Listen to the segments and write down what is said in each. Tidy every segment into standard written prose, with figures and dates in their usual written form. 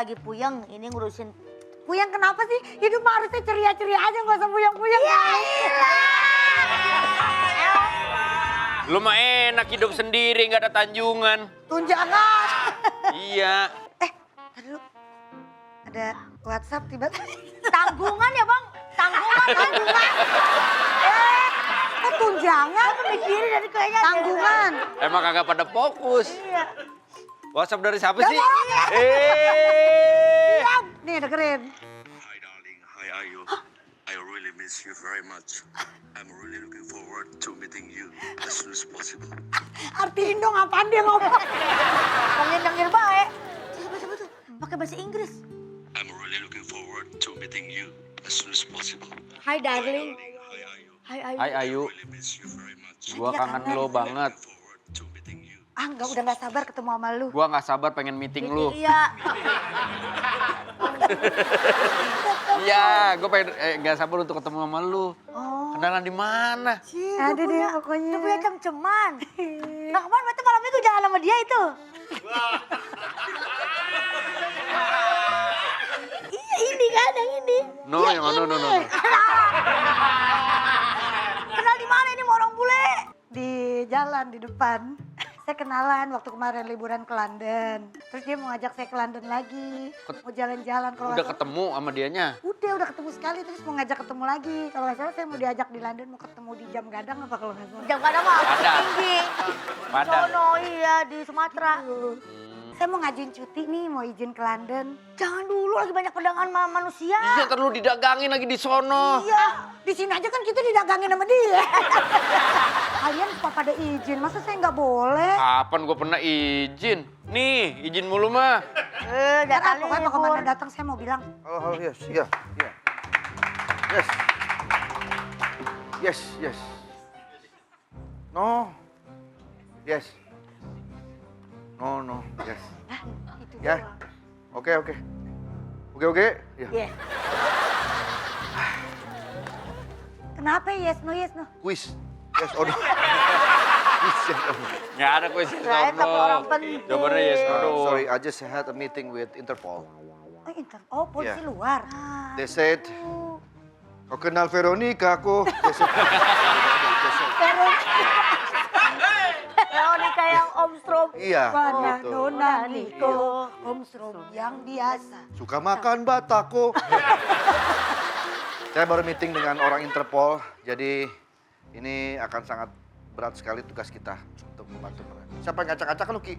lagi puyeng, ini ngurusin. Puyeng kenapa sih? Hidup mah harusnya ceria-ceria aja, gak usah puyeng-puyeng. Iya. Lu mah enak hidup sendiri, nggak ada tanjungan. Tunjangan. Iya. Tadi dulu. Ada WhatsApp tiba-tiba. Tanggungan ya bang, tanggungan. Kok tunjangan? Aku mikirin dari kayaknya. Tanggungan. Emang kagak pada fokus. Iya. WhatsApp dari siapa sih? Nih dengerin. Hi darling, hi Ayu. I really miss you very much. I'm really looking forward to meeting you as soon as possible. Artiin dong apaan dia ngomong. Nyengir baik. Coba tuh, pakai bahasa Inggris. I'm really looking forward to meeting you as soon as possible. Hai darling. Hi Ayu. Hai Ayu. Hai Ayu, Really miss you very much. gua kangen lo banget. Forward to meeting you. Udah gak sabar ketemu sama lu. Gua nggak sabar pengen meeting lu. Iya. Iya, gua pengen nggak sabar untuk ketemu sama lu. Kenalan di mana? Ada deh pokoknya. Lu punya cem-ceman. Nah kemarin berarti malam minggu jalan sama dia itu. Iya ini kan yang ini. No, yang mana? No. Kenal di mana ini mau orang bule? Di jalan di depan. Saya kenalan waktu kemarin liburan ke London. Terus dia mau ngajak saya ke London lagi. Mau jalan-jalan kalau Udah nggak salah. ketemu sama dianya? Udah ketemu sekali terus mau ngajak ketemu lagi. Kalau nggak salah saya mau diajak di London mau ketemu di Jam Gadang apa kalau nggak salah. Jam kadang mah Padang. tinggi. Padang. Sono iya di Sumatera. Saya mau ngajuin cuti nih, mau izin ke London. Jangan dulu lagi banyak pedangan manusia. Iya, ntar lu didagangin lagi di sono. Iya, di sini aja kan kita didagangin sama dia. Kalian suka pada izin, masa saya nggak boleh? Kapan gua pernah izin? Nih, izin mulu mah. Udah Karena kali pokoknya Pak Komandan datang saya mau bilang, Halo, yes, iya. Yes. Yes. No. Yes. No, yes. itu Ya. doang. Oke. Ya. Iya. Kenapa yes no? Quiz. Yes or no. Quiz, yes or no. Nggak ada kuis Kirain tapi orang penting. Jawabannya yes or no. Sorry, I just had a meeting with Interpol. Oh polisi Iya. luar. They said, kau kenal Veronica aku. They said, Veronica yang Om Strom. iya. Mana gitu. Nona Niko, Om Strom yang biasa. Suka makan batako. Saya baru meeting dengan orang Interpol, jadi ini akan sangat berat sekali tugas kita untuk membantu mereka. Siapa yang ngacak-ngacak lu, Ki?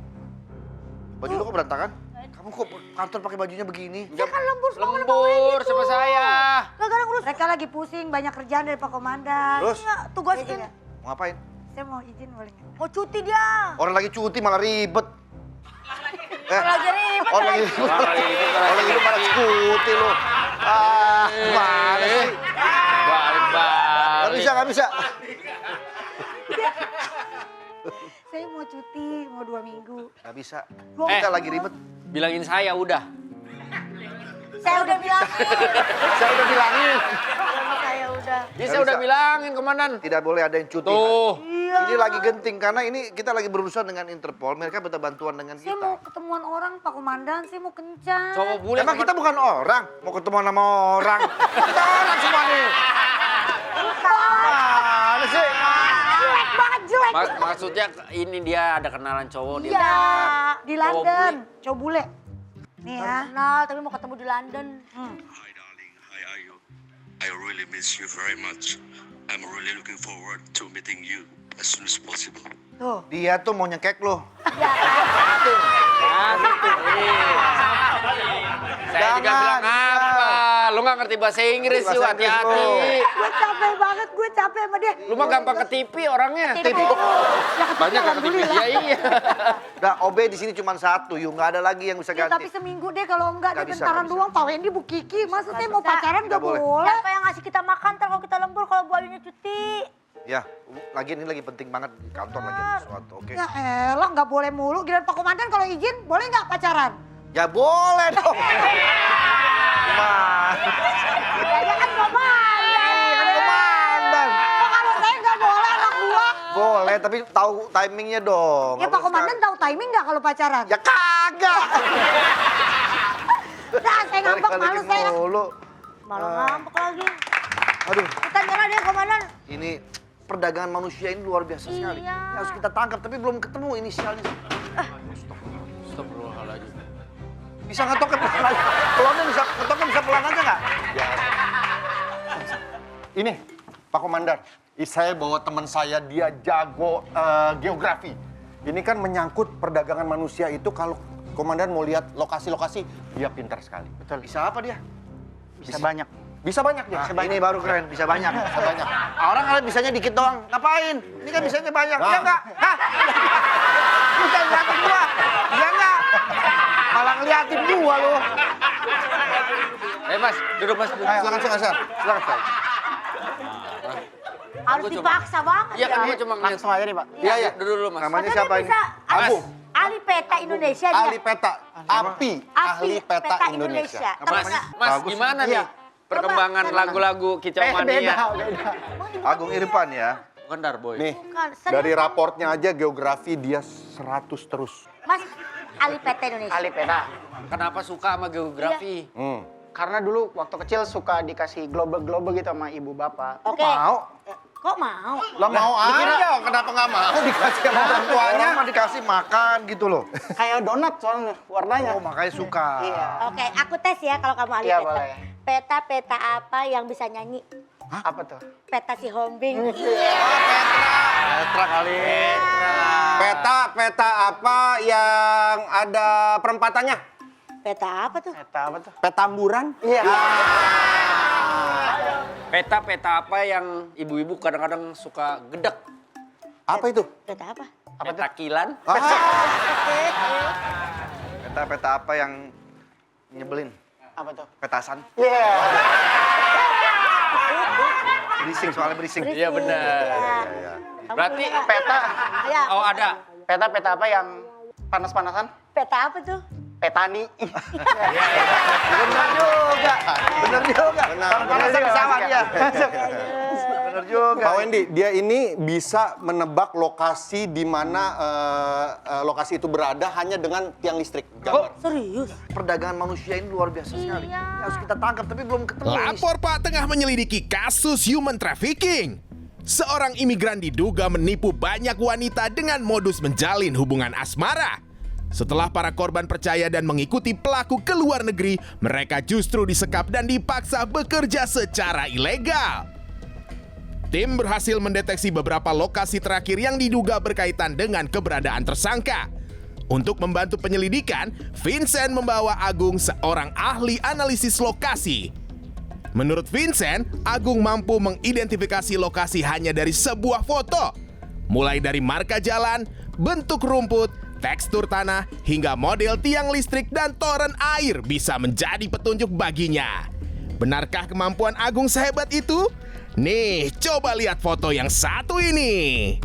Baju lu kok berantakan? Kamu kok kantor pakai bajunya begini? Dia kan lembur semua Lembur sama saya. Gara-gara ngurus. Mereka lagi pusing, banyak kerjaan dari Pak Komandan. Terus? Iya, tugas Iya, ini. iya. Mau ngapain? Saya mau izin boleh nggak? Mau cuti dia. Orang lagi cuti malah ribet. Lagi ribet. Orang lagi ribet. Orang lagi ribet malah cuti lu. Gimana sih? Balik. Nggak bisa. Saya mau cuti, mau 2 minggu. Nggak bisa. Eh. Kita lagi ribet. Bilangin saya udah. Saya udah bilang. Saya udah bilangin. Saya udah. Iya, saya udah bisa. bilangin komandan. Tidak boleh ada yang cuti. Tuh. Ini lagi genting karena ini kita lagi berurusan dengan Interpol. Mereka minta bantuan dengan Saya mau kita. ketemuan orang Pak Komandan, saya mau kencan. Cowok bule. Emang kita bukan orang, mau ketemuan sama orang. Kita orang semua nih. Mana sih? Jelek banget, jelek. Maksudnya ini dia ada kenalan cowok dia. Iya. Di London, cowok bule. Nih ya. Kenal tapi mau ketemu di London. Hi darling, hi Ayu. I really miss you very much. I'm really looking forward to meeting you as soon as possible. Tuh. Dia tuh mau nyekek lo. Saya juga Jangan, bilang apa? Lu nggak ngerti bahasa Inggris sih, Bahasa Inggris hati-hati. lu. Gue capek banget, gue capek sama dia. Lu mah gampang ketipi orangnya. Tipu. Banyak kan ketipi. Iya. Udah OB di sini cuma satu, yuk nggak ada lagi yang bisa Ya, tapi ganti. seminggu deh kalau enggak Nggak dia bisa, bentaran nggak bisa. doang. Pak Wendy, Bu Kiki, masa saya mau bisa. pacaran Nggak gak boleh. boleh? Siapa yang ngasih kita makan ntar kalau kita lembur kalau Bu Ayunya cuti? Ya, lagi ini lagi penting banget di kantor lagi ada sesuatu, oke? Ya elah, nggak boleh mulu. Giliran Pak Komandan kalau izin, boleh nggak pacaran? Ya boleh dong. Gimana? Ya kan Komandan. Kan komandan. Kok kalau saya nggak boleh anak gua? Boleh, tapi tahu timingnya dong. Ya Nggak Pak boleh Komandan tahu timing nggak kalau pacaran? sekarang. Ya kagak. ngambek, malu Balikin saya. mulu. Malah ngambek lagi. Aduh, Kita nyerah dia, Komandan. ini perdagangan manusia ini luar biasa sekali. Iya. Ini harus kita tangkap, tapi belum ketemu inisialnya. Astagfirullahaladzim. Bisa ngetoknya pelan aja. Pelonnya bisa ngetoknya bisa pelan aja nggak? Ini, Pak Komandan, saya bawa teman saya, dia jago geografi. Ini kan menyangkut perdagangan manusia itu, kalau Komandan mau lihat lokasi-lokasi, dia pintar sekali. Betul. Bisa apa dia? Bisa banyak. Bisa banyak dia. Nah, ini baru keren, bisa banyak. Bisa banyak. Orang kalian bisanya dikit doang. Ngapain? Ini kan bisanya banyak. Nah. Iya nggak? Hah? Bukan ngeliatin gua. Iya nggak? Malah ngeliatin gua lu. Mas, duduk Mas. Duduk. Silakan, silakan. Silakan. Harus dipaksa banget Iya kan ya. gua cuma ngeliat. Langsung aja nih, Pak. Iya, iya. Duduk dulu Mas. Namanya Masa siapa dia ini? bisa Agung. ahli peta Indonesia dia. Ahli peta, ahli peta Indonesia. Mas, Mas Bagus. gimana Iya. nih perkembangan lagu-lagu Kicau Mania? Beda. Agung Irfan ya. Bukan Darboy. Nih, Bukan, serius. dari raportnya aja geografi dia 100 terus. Mas, ahli peta Indonesia. Ahli peta. Kenapa suka sama geografi? Karena dulu waktu kecil suka dikasih global-global gitu sama ibu bapak. Oke. Mau? Kok mau? Lah mau aja, kenapa nggak mau dikasih sama orang tuanya? Orang mah dikasih makan gitu loh. Kayak donat soalnya warnanya. Oh, makanya suka. Iya. Oke, aku tes ya kalau kamu ahli Iya, peta. boleh. Peta-peta apa yang bisa nyanyi? Apa tuh? Peta si Hombing. Petra kali. Peta apa yang ada perempatannya? Peta apa tuh? Peta apa tuh? Petamburan? Iya. Peta-peta apa yang ibu-ibu kadang-kadang suka gedek? Apa itu? Peta apa? Peta kilan? Peta-peta apa yang nyebelin? Apa tuh? Petasan. Iya. Berising, soalnya berising. Iya benar. Iya. Berarti Peta. Ya, oh ada. Peta apa yang panas-panasan? peta apa tuh? Petani. Bener juga. Bener juga. Panas-panasan di sawah dia. Bener juga. Pak Wendy, dia ini bisa menebak lokasi di mana lokasi itu berada hanya dengan tiang listrik. Gambar. Serius? Perdagangan manusia ini luar biasa sekali. Iya. Ini harus kita tangkap, tapi belum ketemu. Lapor Pak tengah menyelidiki kasus human trafficking. Seorang imigran diduga menipu banyak wanita dengan modus menjalin hubungan asmara. Setelah para korban percaya dan mengikuti pelaku ke luar negeri, mereka justru disekap dan dipaksa bekerja secara ilegal. Tim berhasil mendeteksi beberapa lokasi terakhir yang diduga berkaitan dengan keberadaan tersangka. Untuk membantu penyelidikan, Vincent membawa Agung, seorang ahli analisis lokasi. Menurut Vincent, Agung mampu mengidentifikasi lokasi hanya dari sebuah foto. Mulai dari marka jalan, bentuk rumput, tekstur tanah, hingga model tiang listrik dan toren air bisa menjadi petunjuk baginya. Benarkah kemampuan Agung sehebat itu? Nih, coba lihat foto yang satu ini.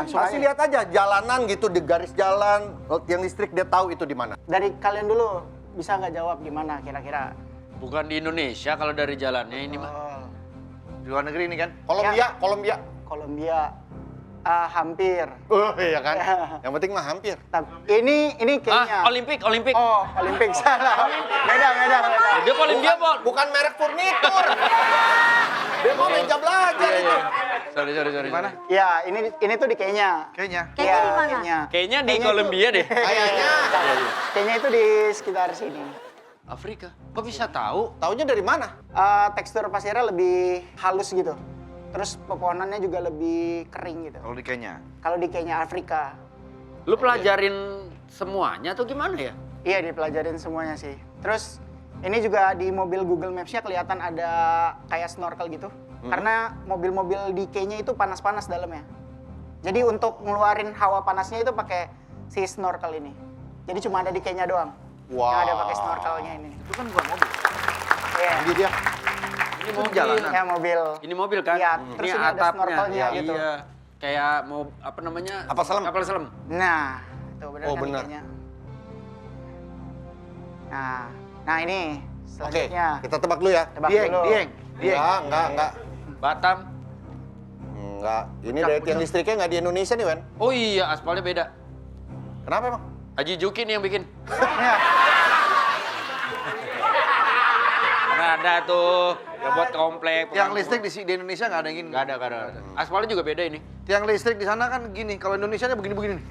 Kasih lihat aja jalanan gitu, di garis jalan, tiang listrik, dia tahu itu di mana. Dari kalian dulu bisa nggak jawab gimana kira-kira? Bukan di Indonesia kalau dari jalannya ini mah. Di luar negeri ini kan. Kolombia. Kolombia. Hampir. Oh iya kan. Yang penting mah hampir. Ini kayaknya. Olimpik. Oh, Olimpik salah. Beda. Dia Kolombia, Bon. Bukan merek furnitur. Dia mau meja belajar itu. Sorry. Mana? Ya, ini tuh di Kenya. Kayaknya. Kayaknya di mana? Kenya. Kayaknya di Kenya Kolombia deh. Kayaknya. Kayaknya itu di sekitar sini. Afrika. Kok bisa tahu? Taunya dari mana? Tekstur pasirnya lebih halus gitu. Terus pepohonannya juga lebih kering gitu. Kalau di Kenya. Kalau di Kenya, Afrika. Lu pelajarin semuanya atau gimana ya? Iya, dipelajarin semuanya sih. Terus ini juga di mobil Google Maps-nya kelihatan ada kayak snorkel gitu. Karena mobil-mobil di Kenya itu panas-panas dalamnya. Jadi untuk ngeluarin hawa panasnya itu pakai si snorkel ini. Jadi cuma ada di Kenya doang. Wow. Yang ada pakai snorkelnya ini. Itu kan bukan mobil. Iya. Jadi dia. Ini Itu jalanan. Ya mobil. Ini mobil kan? Iya, terus ini ada snorkelnya gitu. Iya. Kayak mau apa namanya? Kapal selam. Kapal selam. Nah, itu benar Oh, kan benar. Kenya. Nah ini Oke, selanjutnya. kita tebak dulu ya. Tebak Dieng. dulu. Enggak. Batam. Enggak. Ini dari tiang listriknya nggak di Indonesia nih, Wen. Oh iya, aspalnya beda. Kenapa emang? Haji Juki nih yang bikin. Ya. ada tuh. Yang buat komplek. Tiang listrik di Indonesia nggak ada yang gini. Nggak ada. Aspalnya juga beda ini. Tiang listrik di sana kan gini, kalau Indonesia begini-begini nih.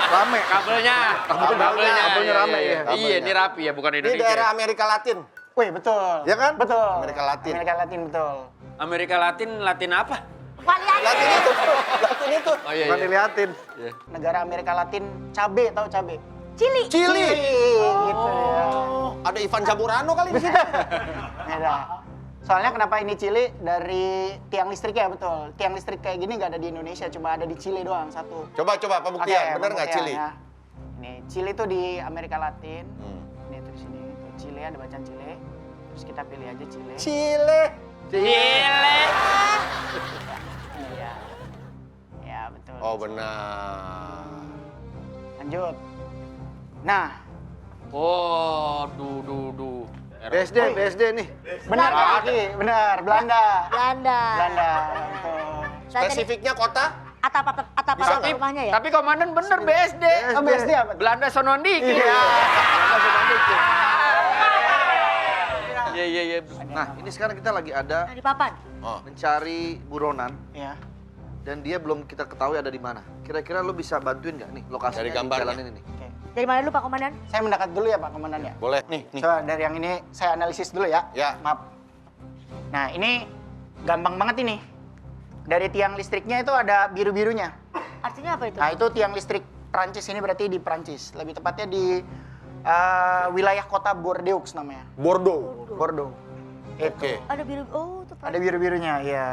Rame. Kabelnya Kabelnya rame, iya. ya. Iya, ini rapi ya, bukan Di Indonesia. daerah Amerika Latin. Wih, betul. Ya kan? Betul. Amerika Latin. Amerika Latin, betul. Amerika Latin, Latin apa? Wali aja. Latin itu. Latin itu. Oh iya. Bukan diliatin. Negara Amerika Latin, cabe, tahu cabe? Cili. Chili. Gitu ya. Ada Ivan Zamorano kali di situ. Beda. Soalnya kenapa ini Chili dari tiang listrik ya, betul. Tiang listrik kayak gini nggak ada di Indonesia, cuma ada di Chili doang satu. Coba pembuktian. Bener nggak pembuktian Chili? ya. Ini Chili tuh di Amerika Latin. Ini tuh di sini. Tuh, Chili ada bacaan Chili. Terus kita pilih aja Chili. Chile. Chile. Iya. Ya betul. Oh benar. Lanjut. Nah, Oh, duh. BSD nih. benar Kaki, benar Belanda. Belanda. Belanda, betul. Spesifiknya kota? Atap Bisa nggak? rumahnya ya? Tapi komandan bener BSD. Oh, BSD apa? Belanda sonoan dikit. Iya. Iya. Nah, ini sekarang kita lagi ada Di papan. mencari buronan Iya. dan dia belum kita ketahui ada di mana. Kira-kira lu bisa bantuin nggak nih lokasinya Dari di gambarnya. jalan ini nih? Oke. Dari mana dulu Pak Komandan? Saya mendekat dulu ya Pak Komandan ya. Boleh. Nih. Coba dari yang ini saya analisis dulu ya. Ya. Maaf. Nah, ini gampang banget ini. Dari tiang listriknya itu ada biru-birunya. Artinya apa itu? Nah, itu tiang listrik Prancis, ini berarti di Prancis. Lebih tepatnya di wilayah kota Bordeaux namanya. Bordeaux. Bordeaux. Itu. Oke. Ada biru. Oh, itu Ada biru-birunya, iya.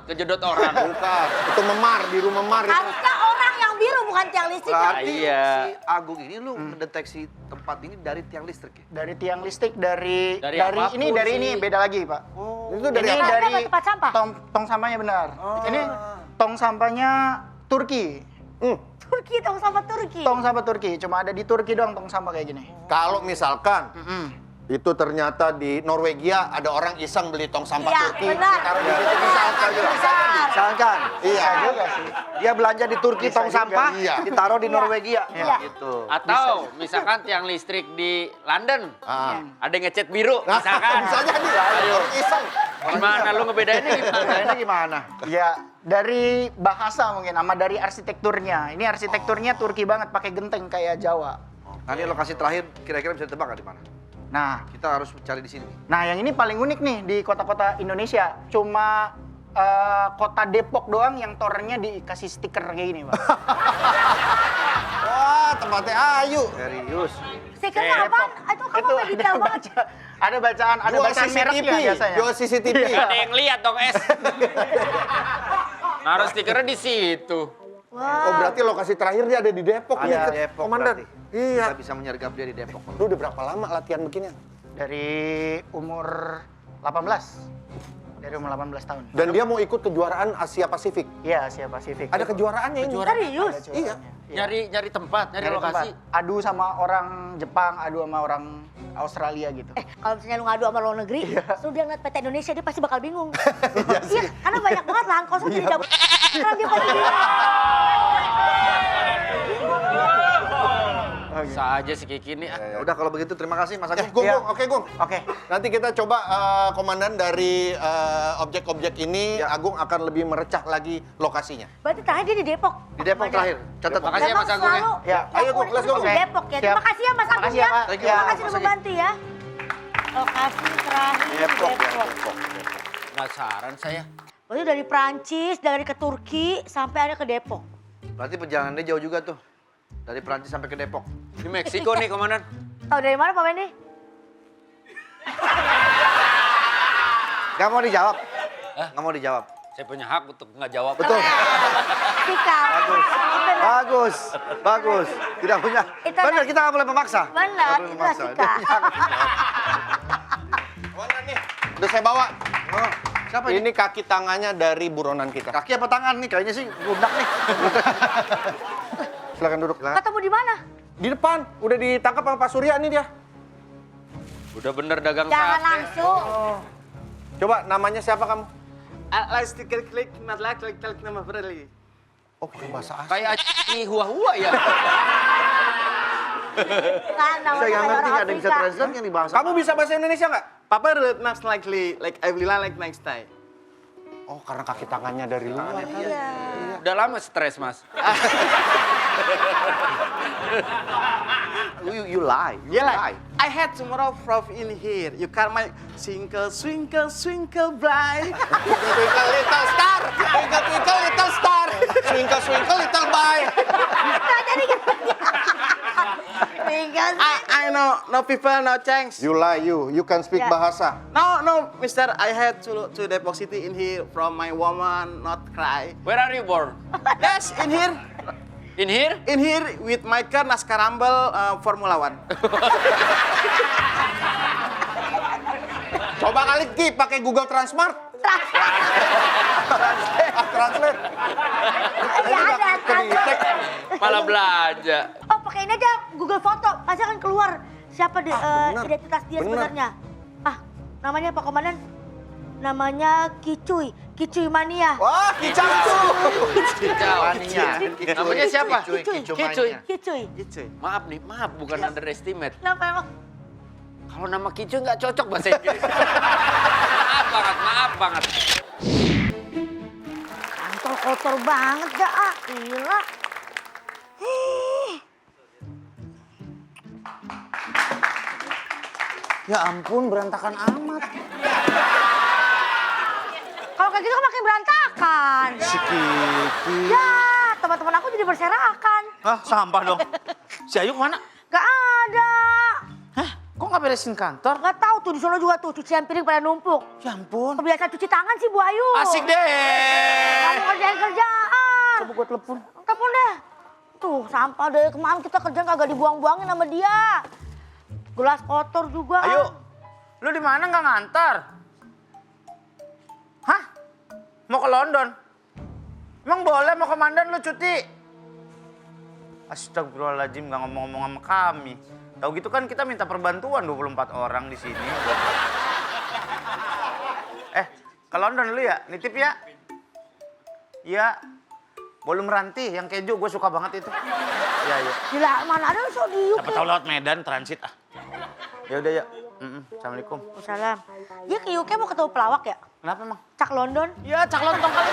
Kejedot orang. Bukan. Itu memar, biru memar itu. Harusnya orang yang biru bukan tiang listrik. Berarti Iya. si Agung ini lu mendeteksi tempat ini dari tiang listrik ya? Dari tiang listrik dari Dari apapun ini sih. beda lagi, Pak. Itu dari Ini apa? dari Apa, tempat sampah? tong sampahnya benar. Ini tong sampahnya Turki. Turki, tong sampah Turki. Tong sampah Turki, cuma ada di Turki doang tong sampah kayak gini. Kalau misalkan itu ternyata di Norwegia ada orang iseng beli tong sampah Iya, Turki. benar. Taruh di situ Benar. misalkan. Misalkan, Iya. juga sih. dia belanja di Turki Bisa tong juga, sampah, iya. ditaruh di Norwegia. Iya. Gitu. Atau misalkan tiang listrik di London. Ah. Ada yang ngecat biru misalkan. Bisa jadi. Orang iseng. Gimana lu ngebedainnya gimana? Ini gimana? Ya, dari bahasa mungkin sama dari arsitekturnya. Ini arsitekturnya Turki banget, pakai genteng kayak Jawa. Nanti lokasi terakhir kira-kira bisa ditebak nggak di mana? Nah, Kita harus cari di sini. nah yang ini paling unik nih di kota-kota Indonesia. Cuma kota Depok doang yang tornya dikasih stiker kayak gini, Pak. Wah, tempatnya Ayu. Serius. Stikernya apa? Itu kamu Itu detail banget. ada bacaan, ada Jual bacaan mereknya biasanya. Jual CCTV. Ada yang lihat dong, Es. Naruh stikernya di situ. Oh, berarti lokasi terakhir dia ada di Depok nih, Ada di Depok Komandan. berarti. Iya. Kita bisa menyergap dia di Depok. Lu udah berapa lama latihan begini? Dari umur 18. Dari umur 18 tahun. Dan dia mau ikut kejuaraan Asia Pasifik. Iya, Asia Pasifik. Ada kejuaraannya ini. Serius? Iya. Nyari tempat, nyari Dari lokasi. tempat. Adu sama orang Jepang, adu sama orang Australia gitu. Kalau misalnya lu ngadu sama luar negeri, terus dia ngeliat peta Indonesia, dia pasti bakal bingung. Iya, karena banyak banget lahan kosong jadi dapet. Karena dia pasti bingung. Saja si Kiki nih. Ya udah kalau begitu terima kasih Mas Agung. Gung, Iya. Gung, oke Gung. Oke. Nanti kita coba komandan dari objek-objek ini, Agung akan lebih merecah lagi lokasinya. Berarti terakhir dia di Depok. Di Depok terakhir. Catat. Makasih ya, Mas Agung, ya. Selalu Ya, ayo, Gung, let's go, di Gung. Depok ya. Siap. Terima kasih ya Mas Agung Makasih ya, ya. Pak. Thank you, Terima Mas kasih sudah Agung. membantu ya. Lokasi terakhir Depok. Depok. Penasaran saya. Berarti dari Prancis, dari ke Turki, sampai ada ke Depok. Berarti perjalanannya jauh juga tuh. Dari Perancis sampai ke Depok. Di Meksiko nih, Komandan. Tahu dari mana Pak Wendy? Gak mau dijawab. Gak mau dijawab. Saya punya hak untuk nggak jawab. Betul. Sikap. Bagus. Bagus. Tidak punya. Itu Benar, ada- kita nggak boleh memaksa. Benar, Nggak boleh itu memaksa. sikap. Komandan nih, udah saya bawa. Oh, siapa ini? Ini kaki tangannya dari buronan kita. Kaki apa tangan nih? Kayaknya sih lunak nih. Silakan duduk. Silakan. Ketemu di mana? Di depan, udah ditangkap sama Pak Surya nih dia. Udah bener dagang Jangan sate. langsung. Coba namanya siapa kamu? klik matlah klik nama Fredly. Oh, pakai bahasa asing. Kayak ini hua-hua ya. Kan namanya Saya nggak kayak ngerti orang ada yang bisa Afrika. translate yang dibahas. Kamu bisa bahasa Indonesia nggak? Papa really not like I really like next time. Oh, karena kaki tangannya dari luar. Udah lama stres, Mas. You lie. You Yeah, lie. like I had tomorrow from in here. You can my twinkle, twinkle, twinkle bright. Twinkle, little star. Twinkle, twinkle, little star. Twinkle, twinkle, little boy. I know, no people, no thanks. You lie, you can speak Yeah. bahasa. No, mister, I had to deposit in here from my woman, not cry. Where are you born? Yes, in here. In here? In here with my car NASCAR Rumble Formula One. Coba kali Ki pakai Google Transmart. Translate. Ada. Malah belanja. Oh, pakai ini aja Google Foto, pasti akan keluar siapa identitas dia sebenarnya. Ah, namanya Pak Komandan? Namanya Kicuy, Kicuy Mania. Wah, kicau. Kicau. Namanya siapa? Kicuy. Kicuy. Kicuy. Gitu. Maaf nih, maaf bukan underestimate. Kenapa emang? Kalau nama Kicuy nggak cocok bahasa Inggris. Maaf banget. Kantol kotor banget dah, ah. Gila. Ya ampun, berantakan amat. Kalau kayak gitu kan makin berantakan. Si Kiki. Ya, teman-teman aku jadi berserakan. Hah, sampah dong. Si Ayu kemana? Gak ada. Hah? Kok nggak beresin kantor? Gak tahu tuh di sono juga tuh cucian piring pada numpuk. Ya ampun. Kebiasaan cuci tangan sih Bu Ayu. Asik deh. Kamu kerjain kerjaan. Coba gue telepon. Telepon deh. Tuh sampah deh, kemarin kita kerjaan kagak dibuang-buangin sama dia. Gelas kotor juga. Ayu, lu di mana nggak ngantar? Hah? Mau ke London? Emang boleh mau komandan lu cuti? Astagfirullahaladzim, nggak ngomong-ngomong sama kami. Tahu gitu kan kita minta perbantuan 24 orang di sini. Ke London dulu ya, nitip ya? Iya. Bolu meranti yang keju, gue suka banget itu. Iya, iya. Gila, mana ada so di UK. Siapa tahu lewat Medan transit ah. Ya udah ya. Assalamualaikum. Salam. Dia ke UK mau ketemu pelawak ya? Kenapa emang? Cak London. Ya cak lontong kali.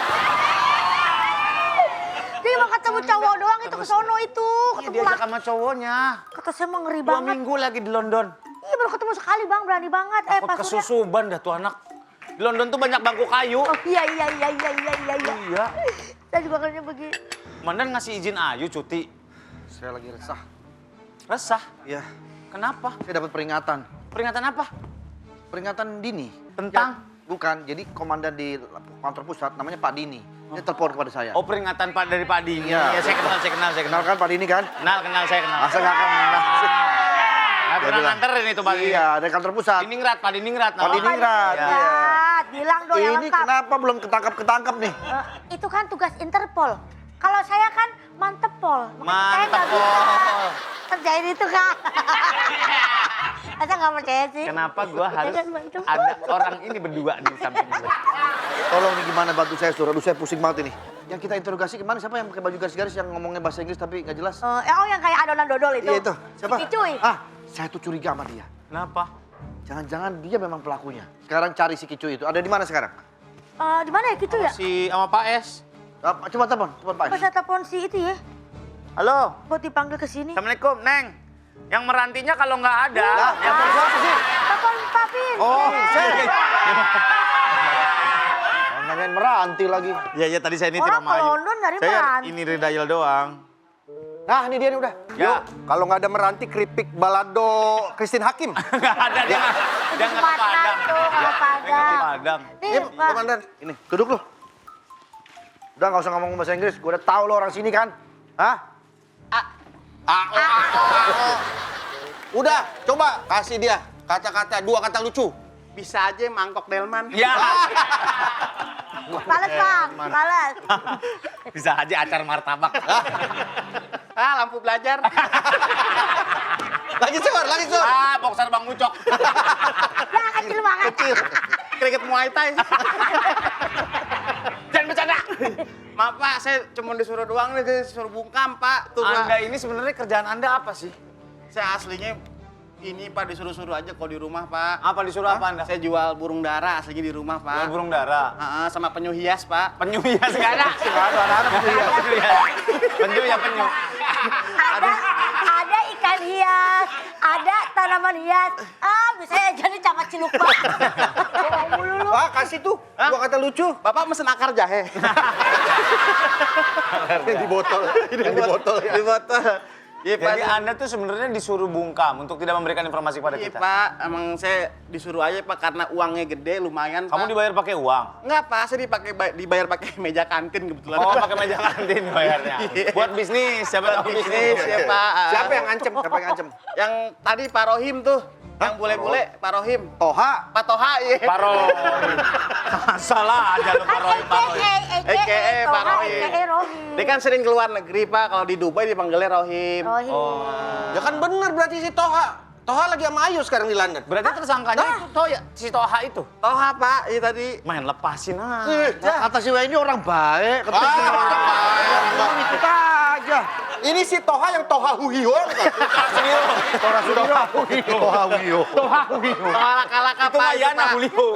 Dia mau ketemu cowok doang itu ke sono itu. Iya Ketemu diajak laki. sama cowoknya. Kata saya emang ngeri 2 banget. minggu lagi di London. Iya baru ketemu sekali bang, berani banget. Takut Pas udah. kesusuban dah tuh anak. Di London tuh banyak bangku kayu. Oh iya. Iya. Saya juga kerja begini. Mandan ngasih izin Ayu cuti. Saya lagi resah. Resah? Ya, Kenapa? saya dapat peringatan. Peringatan apa? Peringatan dini. Tentang? Bukan, jadi komandan di kantor pusat namanya Pak Dini. Dia telepon kepada saya. Oh peringatan Pak dari Pak Dini. Iya. Ya, saya kenal. Kenal kan Pak Dini kan? Kenal, saya kenal. Masa nggak akan kenal? Nggak pernah nganterin itu Pak Dini. Iya, dari kantor pusat. Pak Diningrat. Pak Diningrat. Iya. Iya. Bilang dong yang Ini lengkap. kenapa belum ketangkap nih? Itu kan tugas Interpol. Kalau saya kan mantepol. Makanya saya nggak bisa Mantepol. kerjain itu kak. Masa nggak percaya sih? Kenapa gua harus Ya kan, Bang, itu. ada orang ini berdua di samping gue? Tolong nih gimana bantu saya, Sur. Aduh, saya pusing banget ini. Yang kita interogasi kemana? Siapa yang pakai baju garis-garis yang ngomongnya bahasa Inggris tapi nggak jelas? Oh yang kayak adonan dodol itu. Iya itu. Siapa? Si Kicuy. Saya tuh curiga sama dia. Kenapa? Jangan-jangan dia memang pelakunya. Sekarang cari si Kicuy itu. Ada di mana sekarang? Di mana ya Kicuy ya? Sama Pak S. Coba telepon Pak. Apa saya telepon si itu ya? Halo. Buat dipanggil ke sini. Assalamualaikum, Neng. Yang merantinya kalau nggak ada, Yang siapa sih? Telepon Papin. Oh, saya. Nanyain meranti lagi. Ya tadi saya nitip Orang sama ke Ayu. London dari Saya meranti. ini redial doang. Nah, ini dia nih udah. Ya, Kalau nggak ada meranti, keripik balado Christine Hakim. nggak ada dia nggak ke Padang. Tuh, kalau Dia nggak ke Padang. Padang. Nih, Ini, Pak. komandan. Ini, duduk lu. Udah nggak usah ngomong bahasa Inggris. Gue udah tahu lo orang sini kan. Hah? Udah, coba kasih dia kata-kata, 2 kata lucu. Bisa aja mangkok delman. Ya, Males bang, males. bisa aja acar martabak. Lampu belajar. Lagi Sur. Boxer Bang Ucok. Ya kecil banget. Kriket Muay Thai. Jangan bercanda. Maaf Pak, saya cuma disuruh doang nih, disuruh bungkam Pak. Tuh Pak. Anda ini sebenarnya kerjaan Anda apa sih? Saya aslinya Ini Pak disuruh-suruh aja kalau di rumah Pak. Apa disuruh apa Anda? Saya jual burung dara aslinya di rumah Pak. Jual burung dara. Sama penyu hias Pak. Penyu hias nggak ada. Anak-anak penyu hias. Penyu ya penyu. Ada ikan hias, ada tanaman hias. Bisa jadi camat ciluk Pak. Bohong mulu lu. Pak, kasih tuh. Gua kata lucu. Bapak mesen akar jahe. Di botol. Yang di botol ya. Di botol. Iya Pak. Jadi Anda tuh sebenarnya disuruh bungkam untuk tidak memberikan informasi kepada Iya kita. Pak, emang saya disuruh aja Pak karena uangnya gede lumayan Kamu Pak. dibayar pakai uang? Enggak Pak, saya dibayar pakai meja kantin kebetulan. Oh, pakai meja kantin bayarnya. Buat bisnis, siapa tahu bisnis. ya Pak. Siapa yang ngancem? Siapa yang ngancem? Yang tadi Pak Rohim tuh. Yang bule-bule Pak Rohim. Toha. Pak Toha iya. Paro. Salah aja lu Paro. EKE Pak Rohim. Rohim. Dia kan sering keluar negeri Pak, kalau di Dubai dipanggilnya Rohim. Ya kan bener berarti si Toha. Toha lagi sama Ayu sekarang di London. Berarti tersangkanya itu Toha, si Toha itu. Toha Pak, iya tadi. Main lepasin aja. Kata si Wei ini orang baik. Ikut aja. Ini si Toha yang Toha Huhiho. Toha Huhiho. Toha Huhiho. Toha laka-laka Itu Pak. Mayana Hulio.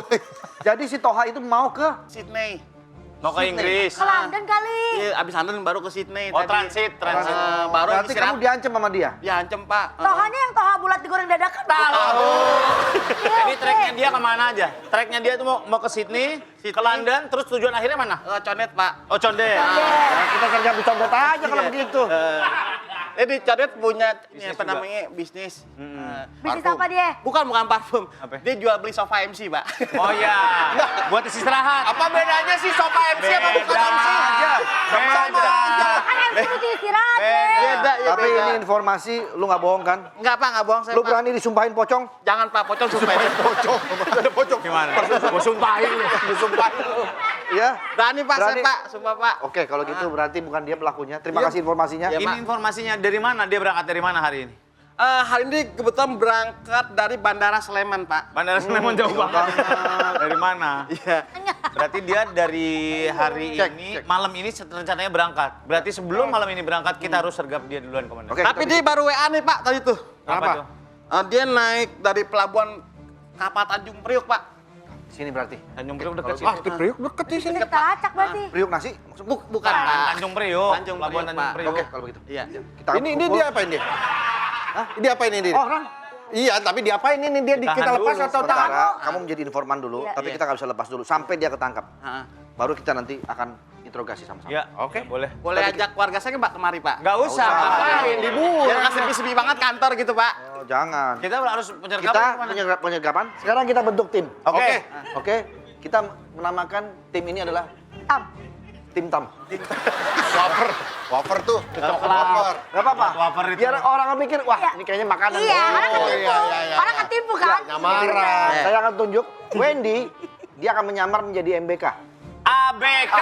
Jadi si Toha itu mau ke Sydney. Mau ke Inggris. Ke London kali. Iya, abis London baru ke Sydney Oh, tadi. transit. Baru berarti kamu diancam sama dia? diancem Pak. Tohanya yang toha bulat digoreng dadakan. Tahu. Jadi tracknya dia kemana aja? Tracknya dia tuh mau ke Sydney, ke London, terus tujuan akhirnya mana? Condet Pak. Oh, Condet. Nah, kita kerja bercondet aja kalau begitu. Jadi Condet punya apa namanya bisnis. Bisnis apa dia? Bukan parfum. Apa? Dia jual beli sofa MC Pak. Oh iya. Buat istirahat. Apa bedanya sih sofa MC sama bukan MC? Beda. Kan MC itu istirahat. Beda, ya Tapi beda. ini informasi, lu nggak bohong kan? Enggak Pak, enggak bohong saya Lu Pak. berani disumpahin pocong? Jangan Pak, pocong sumpah. Pocong. Ada pocong. Gimana? Gua sumpahin lu. Disumpahin lu. Iya? Berani Pak, Berani. saya Pak, sumpah Pak. Oke, kalau gitu berarti bukan dia pelakunya. Terima kasih informasinya. Ya, Ini Pak. informasinya dari mana? Dia berangkat dari mana hari ini? Hari ini kebetulan berangkat dari Bandara Sleman Pak. Bandara Sleman jauh banget. Dari mana? Iya. Berarti dia dari hari ini, malam ini rencananya berangkat. Berarti sebelum malam ini berangkat, kita harus sergap dia duluan, Komandan. Oke. Tapi dia baru WA nih Pak tadi tuh. Apa tuh? Dia naik dari pelabuhan kapal Tanjung Priuk Pak. Sini berarti. Tanjung Priok dekat Ah, situ. di Priuk deket di sini. Kita acak berarti. Priuk nasi? Maksudnya? Bukan Pak. Tanjung Priok. Tanjung Pelabuhan Priok, Tanjung Pak. Priok. Oke, kalau begitu. Iya. Kita Ini dia apain dia? Hah? Dia apain ini? Orang. Iya, tapi diapain ini dia kita Ditahan lepas dulu, atau tahan? Sementara kamu menjadi informan dulu, Iya. tapi kita nggak bisa lepas dulu sampai dia ketangkap. Heeh. Baru kita nanti akan interogasi sama-sama. Ya, oke. Boleh. Boleh ajak keluarga saya Pak kemari Pak. Nggak usah. Ngapain? Biar nggak sepi-sepi banget kantor gitu Pak. Oh, jangan. Kita harus penyergapan Kita kemana? penyergapan. Sekarang kita bentuk tim. Oke. Oke. Kita menamakan tim ini adalah Tam. tim Tam. Wafer tuh. Wafer. Gak apa-apa. Wafer itu. Biar orang mikir, wah Iya. ini kayaknya makanan. Iya, Oh, orang ketipu. Orang ketipu kan? Nyamaran. Saya akan tunjuk Wendy, dia akan menyamar menjadi MBK. ABK.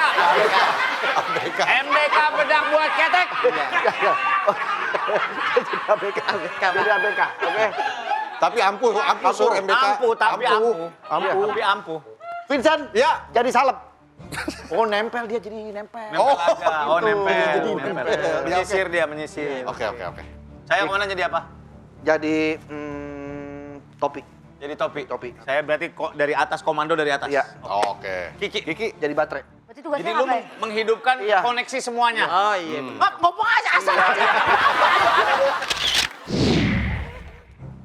MBK bedak buat ketek. ABK. Jadi ABK. Oke. Tapi ampuh sur MBK. Ampuh, tapi ampuh. Ampuh. Tapi ampuh. Vincent, Ya. jadi salep. Oh, nempel dia jadi nempel. Nempel aja. Oh, nempel. Jadi Nempel. nempel. Menyisir dia, menyisir. Oke. Saya kemana jadi apa? Jadi topi. Jadi topi. Topi. Saya berarti dari atas, komando dari atas. Iya. Oke. Kiki. Jadi baterai. Berarti tugasnya Jadi lu apa ya? menghidupkan Iya. koneksi semuanya. Oh iya. Ngomong aja asal.